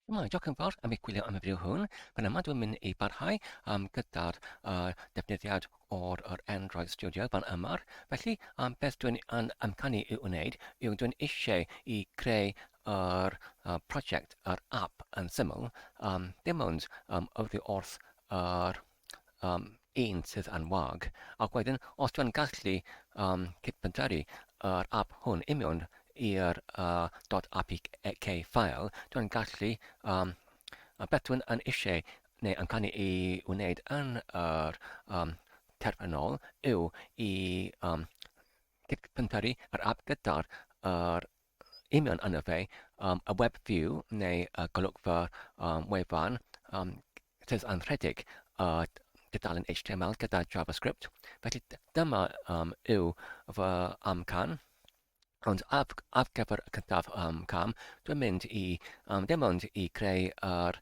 Diolch yn fawr am eich gwylio am y fideo hwn. Fan yma dwi'n mynd i barhau gyda'r defnyddiad o'r Android Studio fan yma. Felly, beth dwi'n yn amcanu i wneud yw dwi'n eisiau i creu yr prosiect, yr app yn syml, dim ond oddi wrth yr un sydd yn wag. Ac wedyn, os dwi'n gallu cyfbentyrru yr app hwn i mewn i'r .apk ffeil, dwi'n gallu beth dwi'n yn eisiau neu yn canu i wneud yn yr terfynol yw i cyfbentyrru yr app gyda'r union yna fe, y web view neu golygfa wefan sydd yn rhedeg dudalen HTML gyda JavaScript. Felly dyma yw fy amcan. Ond ar gyfer y cyntaf cam, dwi'n mynd i dim ond i creu yr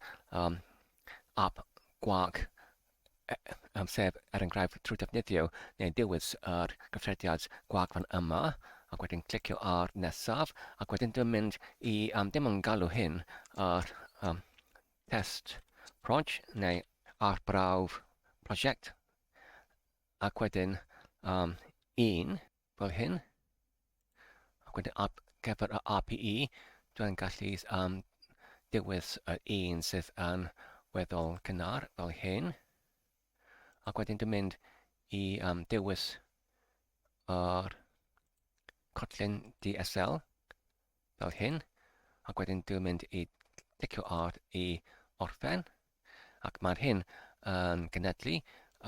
app gwag sef enghraifft trwy defnyddio neu dewis yr gyfrediad gwag fan yma, ac wedyn clicio ar nesaf, ac wedyn dwi'n mynd i dim ond galw hyn yr test proj neu arbrawf prosiect, ac wedyn un fel hyn. Wedyn ar gyfer y RPE, dwi'n gallu dewis y un sydd yn weddol cynnar fel hyn. Ac wedyn dwi'n mynd i dewis yr cotlin DSL fel hyn. Ac wedyn dwi'n mynd i clicio ar i orffen. Ac mae'r hyn yn genedlu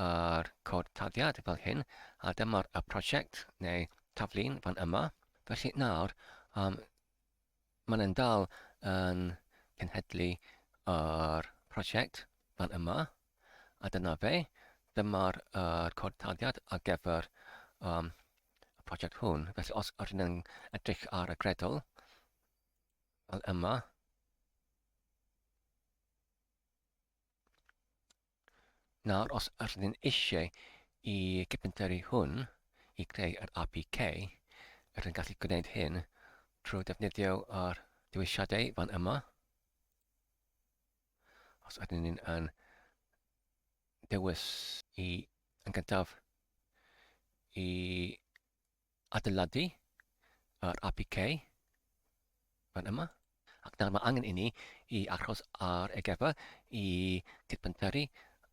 yr cod taddiad fel hyn. A dyma'r prosiect neu taflun fan yma. Felly nawr, mae'n dal yn cenhedlu yr prosiect fan yma, a dyna fe. Dyma'r cod taddiad ar gyfer y prosiect hwn. Felly os ydyn nhw'n edrych ar y gredol fel yma, nawr os ydyn nhw'n eisiau i gyfbentyrru hwn i greu yr APK, rydyn gallu gwneud hyn trwy defnyddio yr dewisiadau fan yma. Os ydyn ni'n yn dewis yn gyntaf i adeiladu yr APK fan yma. Ac nawr mae angen i ni i achos ar y gefa i cyfbentyrru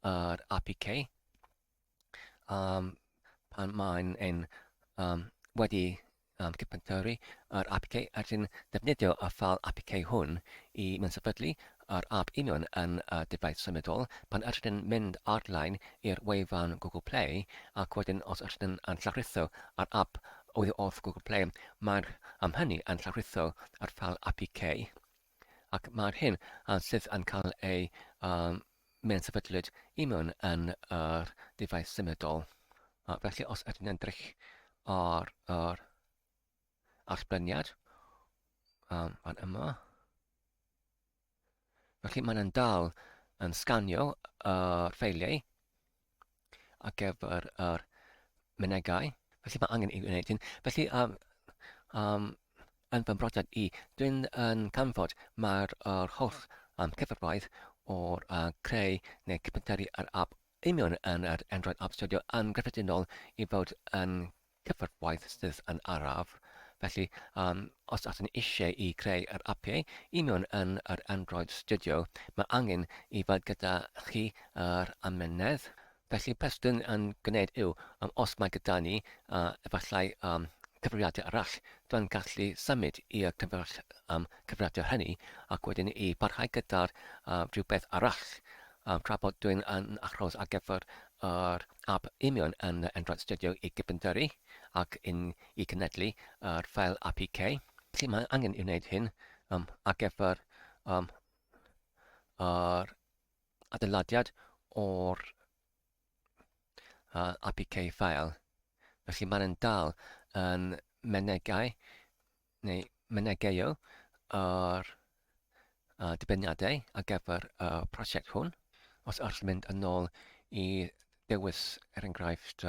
yr APK pan mae'n wedi cyfbentyrru yr APK ydyn defnyddio y ffeil APK hwn i sefydlu yr app union yn defaid symudol pan ydyn mynd ar-lein i'r wefan Google Play ac wedyn os ydyn yn llawrithio yr app oddi wrth Google Play, mae'r hynny yn llawrithio yr ffeil APK ac mae'r hyn sydd yn cael ei mynd sefydlyd i mewn yn yr defaid symudol. Felly os ydyn yn edrych ar allblyniad fan yma. Felly mae'n dal yn sganio yr ffeiliau ar gyfer yr mynegau. Felly mae angen i wneud hyn. Felly yn fy mhrodiad i, dwi'n yn canfod mae'r holl cyfrwaith o'r creu neu cyfbentyrru yr app union yn yr Android App Studio yn gyffredinol i fod yn cyfrwaith sydd yn araf. Felly, os ydyn eisiau i creu yr appiau i mewn yn yr Android Studio, mae angen i fod gyda chi yr amynedd. Felly, beth dwi'n yn gwneud yw, os mae gyda ni efallai cyfrifiadau arall, dwi'n gallu symud i'r cyfrifiadau hynny ac wedyn i barhau gyda'r rhywbeth arall tra bod dwi'n yn achos ar gyfer yr app union yn Android Studio i gyfbentyrru ac i cynhedlu yr ffeil APK. Felly mae angen i wneud hyn ar gyfer yr adeiladiad o'r APK ffeil. Felly mae'n dal yn menegau neu menegeo yr dibyniadau ar gyfer y prosiect hwn. Os ydych mynd yn ôl i dewis enghraifft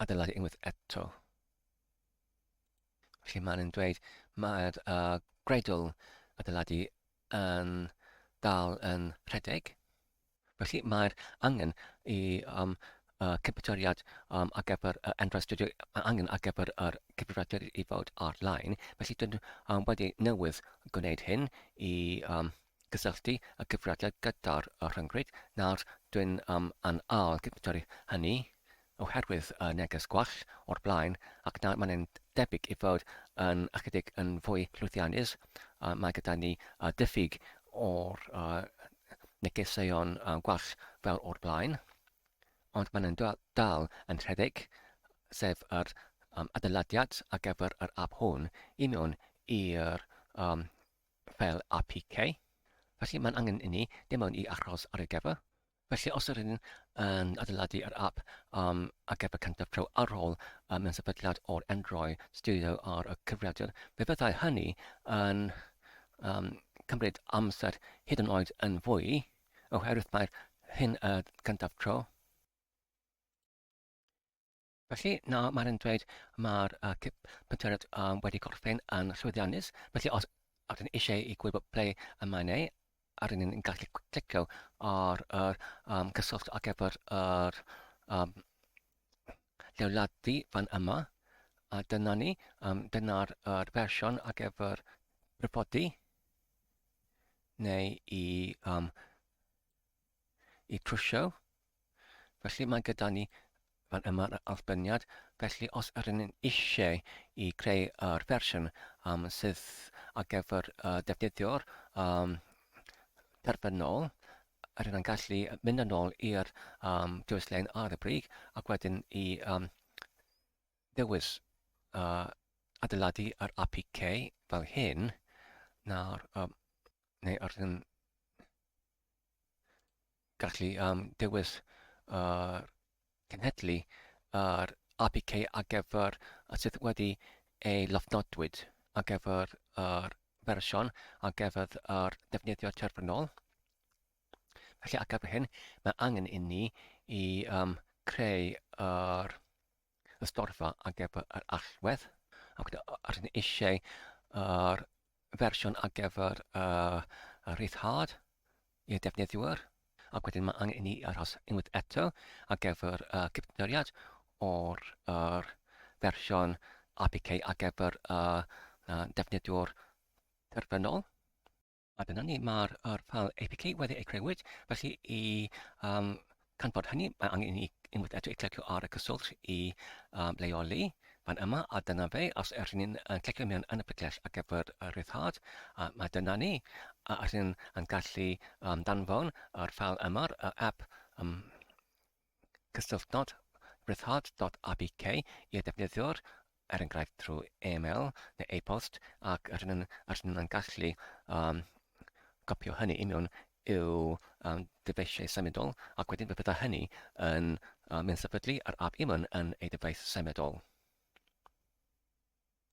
adeiladu unwaith eto. Felly mae'n dweud mae'r greidl adeiladu yn dal yn rhedeg. Felly mae'r angen i cypetyriad ar gyfer endrau studio angen ar gyfer yr cyfrifiadur i fod ar-lein. Felly dyn wedi newydd gwneud hyn i gysylltu y cyfrifiadur gyda'r rhyngrwyd. Nawr dwi'n yn ail cypetyru hynny oherwydd neges gwall o'r blaen, ac nawr mae'n debyg i fod yn ychydig yn fwy llwyddiannus. Mae gyda ni diffyg o'r negeseuon gwall fel o'r blaen, ond mae'n dal yn rhedeg, sef yr adeiladiad ar gyfer yr app hwn i mewn i'r ffeil APK. Felly mae'n angen i ni dim ond i achos ar ei gyfer. Felly os ydyn yn adeiladu yr app ar gyfer cyntaf tro ar ôl mewn sefydliad o'r endrau studio ar y cyfrifiadur, fe fyddai hynny yn cymryd amser hyd yn oed yn fwy, oherwydd mae'r hyn y cyntaf tro. Felly, nawr mae'n dweud mae'r cypetyriad wedi gorffen yn llwyddiannus. Felly, os ydyn eisiau i gwybod ble y mae'n ei, ydyn ni'n gallu clicio ar cyswllt ar gyfer yr lleoliadu fan yma. A dyna ni, dyna'r fersiwn ar gyfer reportu neu i trwsio. Felly mae gyda ni fan yma'r albyniad. Felly os ydyn ni'n eisiau i creu yr fersiwn sydd ar gyfer defnyddio'r terfynol, ydyn ni'n gallu mynd yn ôl i'r diwylliant ar y brig ac wedyn i ddewis adeiladu yr APK fel hyn. Nawr, neu ydyn ni'n gallu dewis cenhedlu yr APK ar gyfer sydd wedi ei lofnodwyd ar gyfer yr fersiwn ar gyfer yr defnyddio terfynol. Felly ar gyfer hyn, mae angen i ni i creu yr ystorfa ar gyfer yr allwedd. Ac ydyn ni eisiau yr fersiwn ar gyfer y ryddhad i'r defnyddwyr. Ac wedyn mae angen i ni aros unwaith eto ar gyfer cypetyriad o'r fersiwn APK ar gyfer defnyddio'r terfynol. A dyna ni, mae'r ffeil APK wedi ei crewyd, felly i canfod hynny, mae angen i ni unwaith eto i clicio ar y cyswllt i leoli fan yma, a dyna fe, os ydyn ni'n clicio mewn yn y picell ar gyfer y ryddhad, mae dyna ni, a ydyn ni'n gallu danfon yr ffeil yma'r app cysylltnod ryddhad.apk i'r defnyddiwr, enghraifft trwy email neu e-post, ac ydyn ni'n gallu copio hynny i mewn i'w dyfeisiau symudol, ac wedyn fe bydda hynny yn mynd sefydlu yr app i mewn yn ei dyfais symudol.